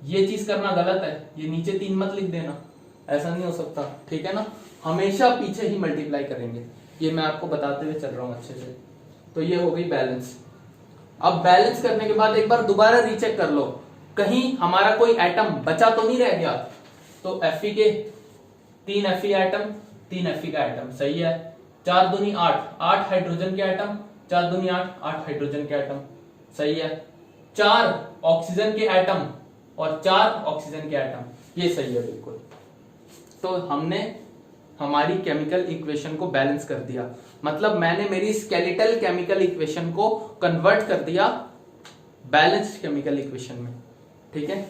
[SPEAKER 1] ये चीज करना गलत है, ये नीचे 3 मत लिख देना, ऐसा नहीं हो सकता, ठीक है ना। हमेशा पीछे ही मल्टीप्लाई करेंगे, ये मैं आपको बताते हुए चल रहा हूँ अच्छे से। तो ये हो गई बैलेंस। अब बैलेंस करने के बाद एक बार दोबारा रीचेक कर लो, कहीं हमारा कोई एटम बचा तो नहीं रह गया। तो Fe के 3 Fe एटम, 3 Fe का एटम, सही है। 4 दूनी 8, 8 हाइड्रोजन के एटम, 4 दूनी 8, 8 हाइड्रोजन के एटम, सही है। 4 ऑक्सीजन के एटम और 4 ऑक्सीजन के एटम, ये सही है बिल्कुल। तो हमने हमारी केमिकल इक्वेशन को बैलेंस कर दिया, मतलब मैंने मेरी स्केलेटल केमिकल इक्वेशन को कन्वर्ट कर दिया बैलेंस्ड केमिकल इक्वेशन में, ठीक है।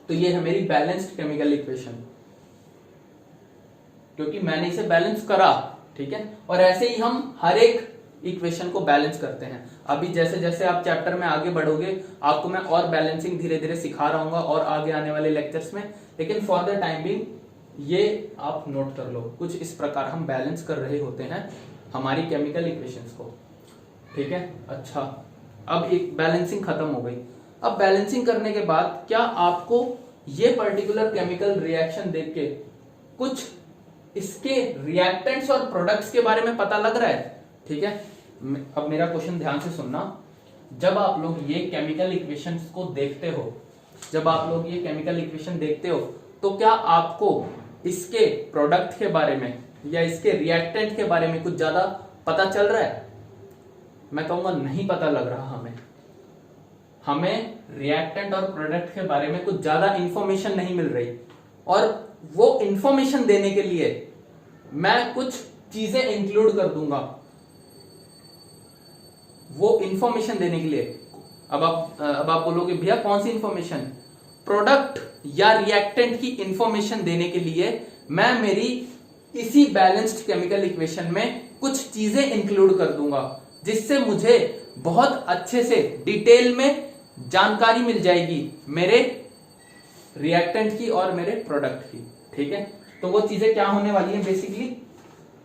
[SPEAKER 1] तो ये है मेरी बैलेंस्ड केमिकल इक्वेशन, क्योंकि मैंने इसे बैलेंस करा, ठीक है। और ऐसे ही हम हर एक इक्वेशन को बैलेंस करते हैं। अभी जैसे जैसे आप चैप्टर में आगे बढ़ोगे, आपको मैं और बैलेंसिंग धीरे धीरे सिखा रहा हूँ और आगे आने वाले लेक्चर्स में, लेकिन फॉर द टाइम बिंग ये आप नोट कर लो, कुछ इस प्रकार हम बैलेंस कर रहे होते हैं हमारी केमिकल इक्वेशंस को, ठीक है। अच्छा, अब एक बैलेंसिंग खत्म हो गई। अब बैलेंसिंग करने के बाद क्या आपको ये पर्टिकुलर केमिकल रिएक्शन देख के कुछ इसके रिएक्टेंट्स और प्रोडक्ट्स के बारे में पता लग रहा है, ठीक है। अब मेरा क्वेश्चन ध्यान से सुनना, जब आप लोग ये केमिकल इक्वेशंस को देखते हो, जब आप लोग ये केमिकल इक्वेशन देखते हो, तो क्या आपको इसके प्रोडक्ट के बारे में या इसके रिएक्टेंट के बारे में कुछ ज्यादा पता चल रहा है? मैं कहूंगा नहीं पता लग रहा हमें रिएक्टेंट और प्रोडक्ट के बारे में कुछ ज्यादा इंफॉर्मेशन नहीं मिल रही, और वो इंफॉर्मेशन देने के लिए मैं कुछ चीजें इंक्लूड कर दूंगा। वो इंफॉर्मेशन देने के लिए अब आप बोलोगे भैया कौन सी इंफॉर्मेशन? प्रोडक्ट या रिएक्टेंट की इंफॉर्मेशन देने के लिए मैं मेरी इसी बैलेंस्ड केमिकल इक्वेशन में कुछ चीजें इंक्लूड कर दूंगा, जिससे मुझे बहुत अच्छे से डिटेल में जानकारी मिल जाएगी मेरे रिएक्टेंट की और मेरे प्रोडक्ट की, ठीक है। तो वो चीजें क्या होने वाली है? बेसिकली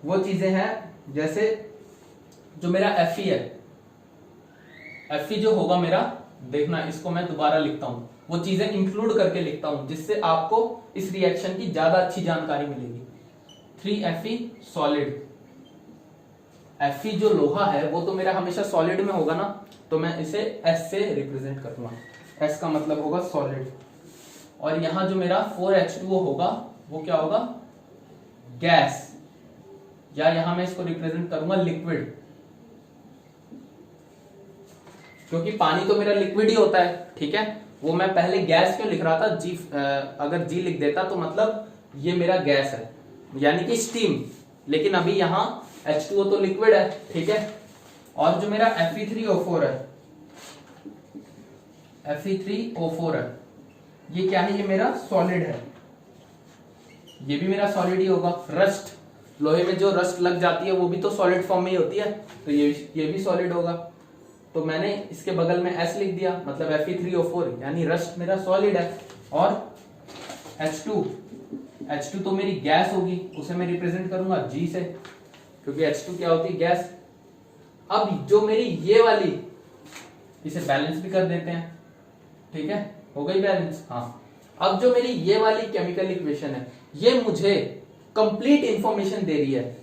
[SPEAKER 1] वो चीजें हैं जैसे जो मेरा Fe है, Fe जो होगा मेरा, देखना इसको मैं दोबारा लिखता हूं, वो चीजें इंक्लूड करके लिखता हूं जिससे आपको इस रिएक्शन की ज्यादा अच्छी जानकारी मिलेगी। 3Fe सॉलिड, Fe जो लोहा है वो तो मेरा हमेशा सॉलिड में होगा ना, तो मैं इसे S से रिप्रेजेंट करूंगा, S का मतलब होगा सॉलिड। और यहां जो मेरा 4H2O होगा वो क्या होगा? गैस, या यहां मैं इसको रिप्रेजेंट करूंगा लिक्विड, क्योंकि पानी तो मेरा लिक्विड ही होता है, ठीक है। वो मैं पहले गैस क्यों लिख रहा था? जी, अगर जी लिख देता तो मतलब ये मेरा गैस है, यानी कि स्टीम, लेकिन अभी यहां H2O तो लिक्विड है, ठीक है। और जो मेरा Fe3O4 है, Fe3O4 है, ये क्या है? ये मेरा सॉलिड है, ये भी मेरा सॉलिड ही होगा। रस्ट, लोहे में जो रस्ट लग जाती है वो भी तो सॉलिड फॉर्म में ही होती है, तो ये भी सॉलिड होगा। तो मैंने इसके बगल में S लिख दिया, मतलब Fe3O4 यानी रस्ट मेरा सॉलिड है। और H2 तो मेरी गैस होगी, उसे मैं रिप्रेजेंट करूंगा G से, क्योंकि H2 क्या होती है? गैस। अब जो मेरी ये वाली, इसे बैलेंस भी कर देते हैं, ठीक है, हो गई बैलेंस। हाँ, अब जो मेरी ये वाली केमिकल इक्वेशन है, ये मुझे कंप्लीट इंफॉर्मेशन दे रही है,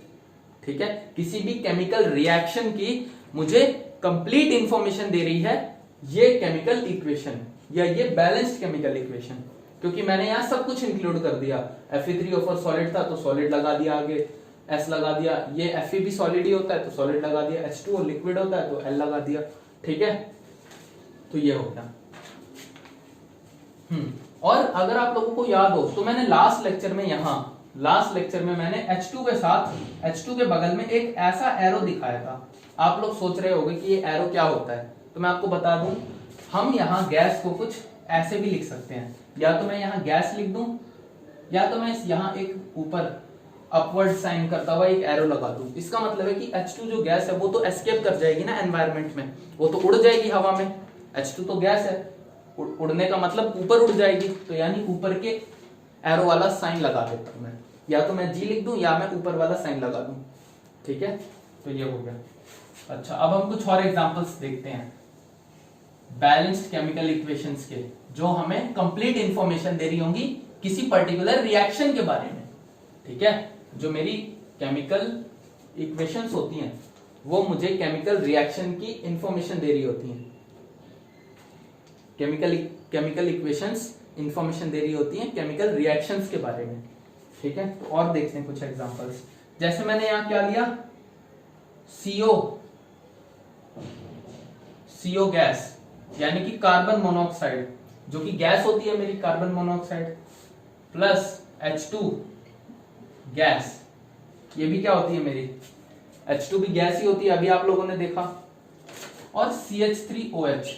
[SPEAKER 1] ठीक है। किसी भी केमिकल रिएक्शन की मुझे कंप्लीट इंफॉर्मेशन दे रही है ये केमिकल इक्वेशन या ये बैलेंस्ड केमिकल इक्वेशन, क्योंकि मैंने यहां सब कुछ इंक्लूड कर दिया। Fe3O4 सॉलिड था तो सॉलिड लगा दिया, आगे S लगा दिया, ये Fe भी सॉलिड ही होता है तो सॉलिड लगा दिया, H2O लिक्विड होता है तो L लगा दिया, ठीक है। तो ये हो गया। और अगर आप लोगों को याद हो तो मैंने लास्ट लेक्चर में मैंने H2 के साथ H2 के बगल में एक ऐसा एरो दिखाया था। आप लोग सोच रहे होंगे कि ये एरो क्या होता है, तो मैं आपको बता दूं, हम यहाँ गैस को कुछ ऐसे भी लिख सकते हैं, या तो मैं यहाँ गैस लिख दूं, या तो मैं यहाँ एक ऊपर अपवर्ड साइन करता हुआ एक एरो लगा दूं। इसका मतलब है कि H2 जो गैस है वो तो एस्केप कर जाएगी ना एनवायरमेंट में, वो तो उड़ जाएगी हवा में। H2 तो गैस है, उड़ने का मतलब ऊपर उड़ जाएगी, तो यानी ऊपर के एरो वाला साइन लगा देता हूं मैं, या तो मैं G लिख दूं या मैं ऊपर वाला साइन लगा दूं, ठीक है। तो ये हो गया। अच्छा, अब हम कुछ और एग्जांपल्स देखते हैं बैलेंस्ड केमिकल इक्वेशंस के, जो हमें कंप्लीट इंफॉर्मेशन दे रही होंगी किसी पर्टिकुलर रिएक्शन के बारे में। ठीक है, जो मेरी केमिकल इक्वेशंस होती हैं वो मुझे केमिकल रिएक्शन की इंफॉर्मेशन दे रही होती हैं। केमिकल इक्वेशंस इंफॉर्मेशन दे रही होती हैं केमिकल रिएक्शंस के बारे में। ठीक है, तो और देखते हैं कुछ एग्जांपल्स। जैसे मैंने यहां क्या लिया, CO गैस यानी कि कार्बन मोनोऑक्साइड, जो कि गैस होती है मेरी carbon monoxide, plus H2 gas, ये भी क्या होती है मेरी H2 भी गैस ही होती है, अभी आप लोगों ने देखा, और CH3OH।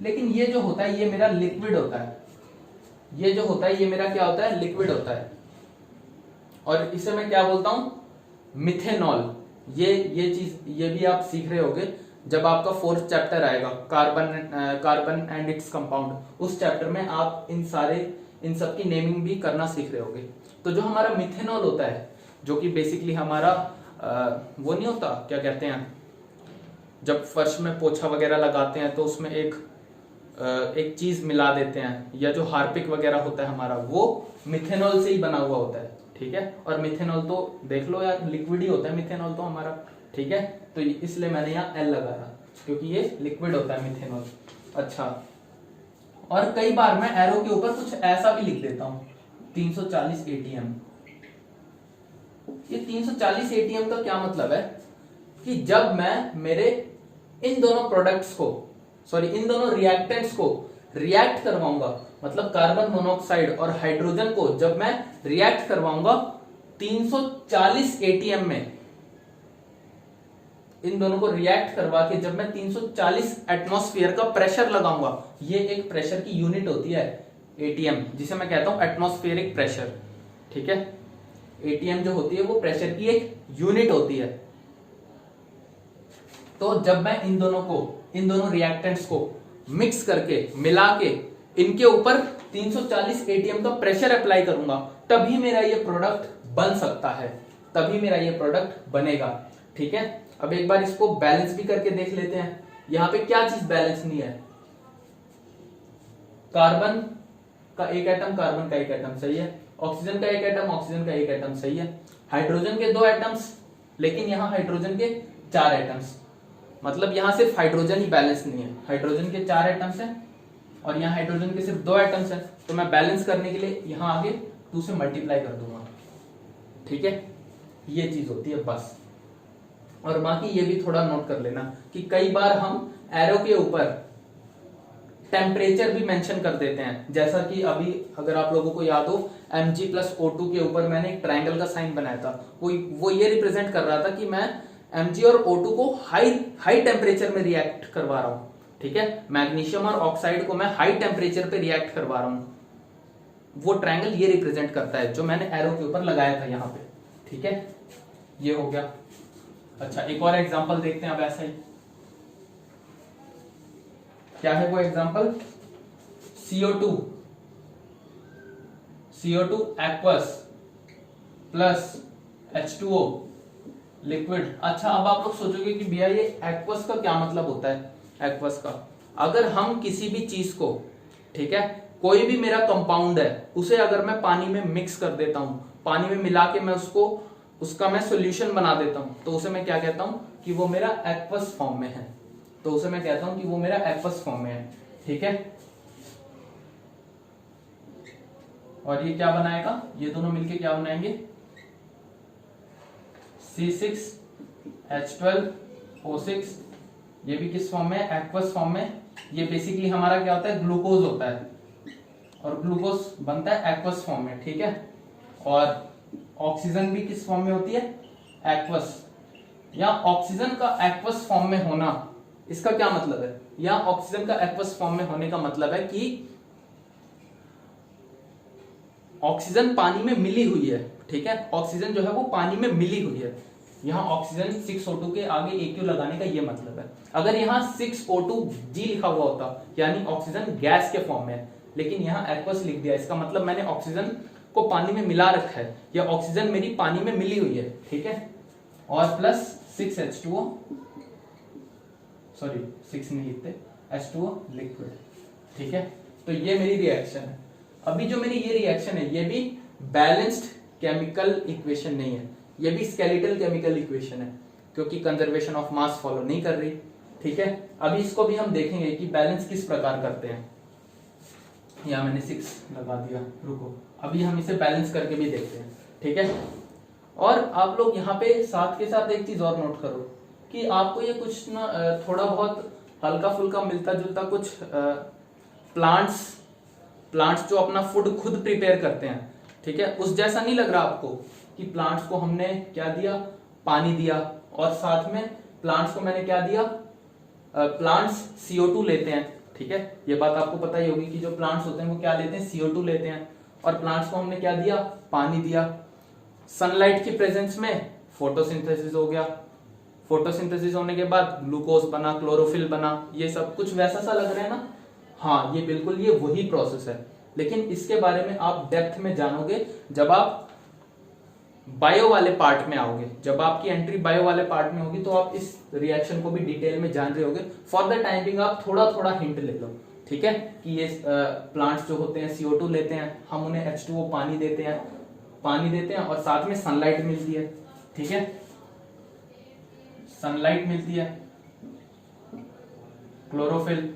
[SPEAKER 1] लेकिन ये जो होता है ये मेरा लिक्विड होता है, ये जो होता है ये मेरा क्या होता है, लिक्विड होता है, और इसे मैं क्या बोलता हूं, मिथेनॉल। ये चीज ये भी आप सीख रहे होगे जब आपका 4th चैप्टर आएगा, कार्बन एंड इट्स कंपाउंड, उस चैप्टर में आप इन सब की नेमिंग भी करना सीख रहे होगे। तो जो हमारा मिथेनॉल होता है, जो कि बेसिकली हमारा वो नहीं होता, क्या कहते हैं, जब फर्श में पोछा वगैरह लगाते हैं तो उसमें एक चीज मिला देते हैं, या जो हार्पिक वगैरह होता है हमारा, वो मिथेनॉल से ही बना हुआ होता है। ठीक है, और मिथेनॉल तो देख लो यार लिक्विड ही होता है मिथेनॉल तो हमारा। ठीक है, तो इसलिए मैंने यहाँ L लगाया क्योंकि ये लिक्विड होता है मिथेनॉल। अच्छा, और कई बार मैं एरो के ऊपर कुछ ऐसा भी लिख देता हूं, 340 ATM। ये 340 ATM का क्या मतलब है कि जब मैं मेरे इन दोनों प्रोडक्ट्स को, इन दोनों रिएक्टेंट्स को रिएक्ट करवाऊंगा, मतलब कार्बन मोनोऑक्साइड और हाइड्रोजन को जब मैं रिएक्ट करवाऊंगा 340 ATM में, इन दोनों को रिएक्ट करवा के जब मैं 340 एटमॉस्फेयर का प्रेशर लगाऊंगा, ये एक प्रेशर की यूनिट होती है ATM, जिसे मैं कहता हूं एटमॉस्फेरिक प्रेशर। ठीक है, ATM जो होती है वो प्रेशर की एक यूनिट होती है। तो जब मैं इन दोनों रिएक्टेंट्स को मिक्स करके मिला के इनके ऊपर 340 ATM का प्रेशर अप्लाई करूंगा, तभी मेरा ये प्रोडक्ट बन सकता है, तभी मेरा ये प्रोडक्ट बनेगा। ठीक है, अब एक बार इसको बैलेंस भी करके देख लेते हैं। यहां पे क्या चीज बैलेंस नहीं है, कार्बन का एक एटम, कार्बन का एक एटम सही है, ऑक्सीजन का एक एटम, ऑक्सीजन का एक एटम सही है, हाइड्रोजन के 2 एटम्स, लेकिन यहां हाइड्रोजन के 4 एटम्स, मतलब यहां सिर्फ हाइड्रोजन ही बैलेंस नहीं है, हाइड्रोजन के 4 एटम्स हैं और यहाँ हाइड्रोजन के सिर्फ 2 एटम्स हैं। तो मैं बैलेंस करने के लिए यहाँ आगे 2 से मल्टीप्लाई कर दूंगा। ठीक है, ये चीज होती है बस। और बाकी ये भी थोड़ा नोट कर लेना कि कई बार हम एरो के ऊपर टेम्परेचर भी मेंशन कर देते हैं, जैसा कि अभी अगर आप लोगों को याद हो Mg+O2 के ऊपर मैंने एक ट्रायंगल का साइन बनाया था, वो ये रिप्रेजेंट कर रहा था कि मैं Mg और O2 को हाई टेम्परेचर में रिएक्ट करवा रहा हूं। ठीक है, मैग्नीशियम और ऑक्साइड को मैं हाई टेम्परेचर पे रिएक्ट करवा रहा हूं, वो ट्रायंगल ये रिप्रेजेंट करता है जो मैंने एरो के ऊपर लगाया था यहाँ पे। ठीक है, ये हो गया। अच्छा, एक और एग्जांपल देखते हैं अब ऐसा ही। क्या है वो example, CO2 aqueous plus H2O liquid. अच्छा, अब आप लोग सोचोगे कि भैया ये एक्वस का क्या मतलब होता है। एक्वस का, अगर हम किसी भी चीज को, ठीक है, कोई भी मेरा कंपाउंड है, उसे अगर मैं पानी में मिक्स कर देता हूं, पानी में मिला के मैं उसका मैं सॉल्यूशन बना देता हूं, तो उसे मैं क्या कहता हूं कि वो मेरा एक्वस फॉर्म में है, तो उसे मैं कहता हूं कि वो मेरा एक्वस फॉर्म में है। ठीक है, और ये क्या बनाएगा, ये दोनों मिलके क्या बनाएंगे, C6H12O6। ये भी किस फॉर्म में है, एक्वस फॉर्म में। ये बेसिकली हमारा क्या होता है, ग्लूकोज होता है, और ग्लूकोज बनता है एक्वस फॉर्म में। ठीक है, और ऑक्सीजन भी किस फॉर्म में होती है, एक्वस। या ऑक्सीजन का एक्वस फॉर्म में होना, इसका क्या मतलब है, या ऑक्सीजन का एक्वस फॉर्म में होने का मतलब है कि ऑक्सीजन पानी में मिली हुई है। ठीक है, ऑक्सीजन जो है वो पानी में मिली हुई है। यहाँ ऑक्सीजन 6O2 के आगे AQ लगाने का ये मतलब है। अगर यहाँ 6O2G लिखा हुआ होता, यानी ऑक्सीजन गैस के फॉर्म में है, लेकिन यहाँ एक्वस लिख दिया, इसका मतलब मैंने ऑक्सीजन को पानी में मिला रखा है, या ऑक्सीजन मेरी पानी में मिली हुई है, ठीक है, और प्लस 6H2O, सॉरी 6 नहीं लिखते, H2O लिक्विड, ठीक है। तो ये मेरी रिएक्शन है। अभी जो मेरी ये रिएक्शन है ये भी बैलेंस्ड केमिकल इक्वेशन नहीं है, ये भी स्केलेटल केमिकल इक्वेशन है, क्योंकि कंजर्वेशन ऑफ मास फॉलो नहीं कर रही, ठीक है। अभी इसको भी हम देखेंगे कि बैलेंस किस प्रकार करते हैं। यहाँ मैंने 6 लगा दिया, रुको, अभी हम इसे बैलेंस करके भी देखते हैं, ठीक है। और आप लोग यहाँ पे साथ के साथ एक चीज और नोट करो कि आपको ये कुछ ना थोड़ा बहुत हल्का फुल्का मिलता जुलता कुछ प्लांट्स जो अपना फूड खुद प्रिपेयर करते हैं, ठीक है, उस जैसा नहीं लग रहा आपको कि प्लांट्स को हमने क्या दिया, पानी दिया, और साथ में प्लांट्स को मैंने क्या दिया, प्लांट्स CO2 लेते हैं, ठीक है। ये बात आपको पता ही होगी कि जो प्लांट्स होते हैं वो क्या लेते हैं, CO2 लेते हैं, और प्लांट्स को हमने क्या दिया, पानी दिया। सनलाइट की प्रेजेंस में फोटोसिंथेसिस हो गया, फोटोसिंथेसिस होने के बाद ग्लूकोज बना, क्लोरोफिल बना, ये सब कुछ वैसा सा लग रहा है ना, हाँ ये बिल्कुल ये वही प्रोसेस है, लेकिन इसके बारे में आप डेप्थ में जानोगे जब आप बायो वाले पार्ट में आओगे, जब आपकी एंट्री बायो वाले पार्ट में होगी तो आप इस रिएक्शन को भी डिटेल में जान रहे होगे। फॉर द टाइमिंग आप थोड़ा थोड़ा हिंट ले लो, ठीक है, कि ये प्लांट्स जो होते हैं CO2 लेते हैं, हम उन्हें H2O पानी देते हैं और साथ में सनलाइट मिलती है, ठीक है, सनलाइट मिलती है, क्लोरोफिल,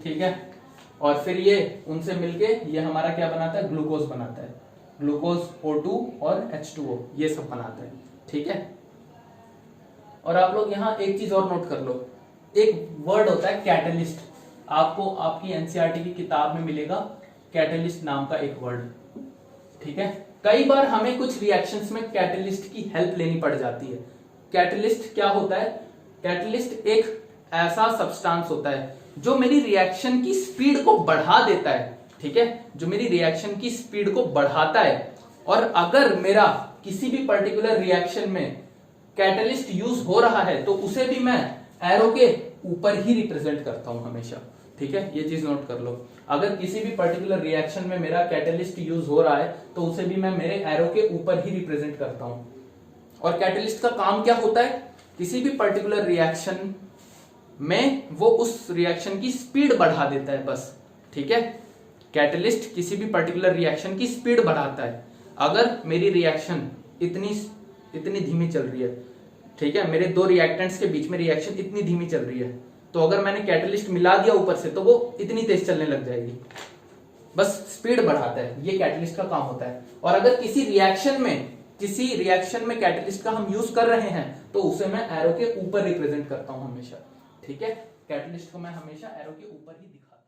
[SPEAKER 1] ठीक है, और फिर ये उनसे मिलके ये हमारा क्या बनाता है, ग्लूकोज बनाता है, ग्लूकोज O2 और H2O ये सब बनाता है, ठीक है। और आप लोग यहाँ एक चीज और नोट कर लो, एक वर्ड होता है कैटलिस्ट, आपको आपकी एनसीईआरटी की किताब में मिलेगा कैटलिस्ट नाम का एक वर्ड, ठीक है। कई बार हमें कुछ रिएक्शंस में कैटलिस्ट की हेल्प लेनी पड़ जाती है। कैटलिस्ट क्या होता है, कैटलिस्ट एक ऐसा सब्सटेंस होता है जो मेरी रिएक्शन की स्पीड को बढ़ा देता है, ठीक है, जो मेरी रिएक्शन की स्पीड को बढ़ाता है। और अगर मेरा किसी भी पर्टिकुलर रिएक्शन में कैटलिस्ट यूज हो रहा है तो उसे भी मैं एरो के ऊपर ही रिप्रेजेंट करता हूं हमेशा, ठीक है, ये चीज नोट कर लो। अगर किसी भी पर्टिकुलर रिएक्शन में मेरा कैटलिस्ट यूज हो रहा है तो उसे भी मैं मेरे एरो के ऊपर ही रिप्रेजेंट करता हूं। और कैटलिस्ट का काम क्या होता है, किसी भी पर्टिकुलर रिएक्शन में वो उस रिएक्शन की स्पीड बढ़ा देता है बस, ठीक है। कैटलिस्ट किसी भी पर्टिकुलर रिएक्शन की स्पीड बढ़ाता है। अगर मेरी रिएक्शन इतनी धीमी चल रही है, ठीक है, मेरे दो रिएक्टेंट्स के बीच में रिएक्शन इतनी धीमी चल रही है, तो अगर मैंने कैटलिस्ट मिला दिया ऊपर से तो वो इतनी तेज चलने लग जाएगी, बस स्पीड बढ़ाता है, ये कैटलिस्ट का काम होता है। और अगर किसी रिएक्शन में कैटलिस्ट का हम यूज कर रहे हैं तो उसे मैं एरो के ऊपर रिप्रेजेंट करता हूं हमेशा, ठीक है, कैटलिस्ट को मैं हमेशा एरो के ऊपर ही दिखाता हूं।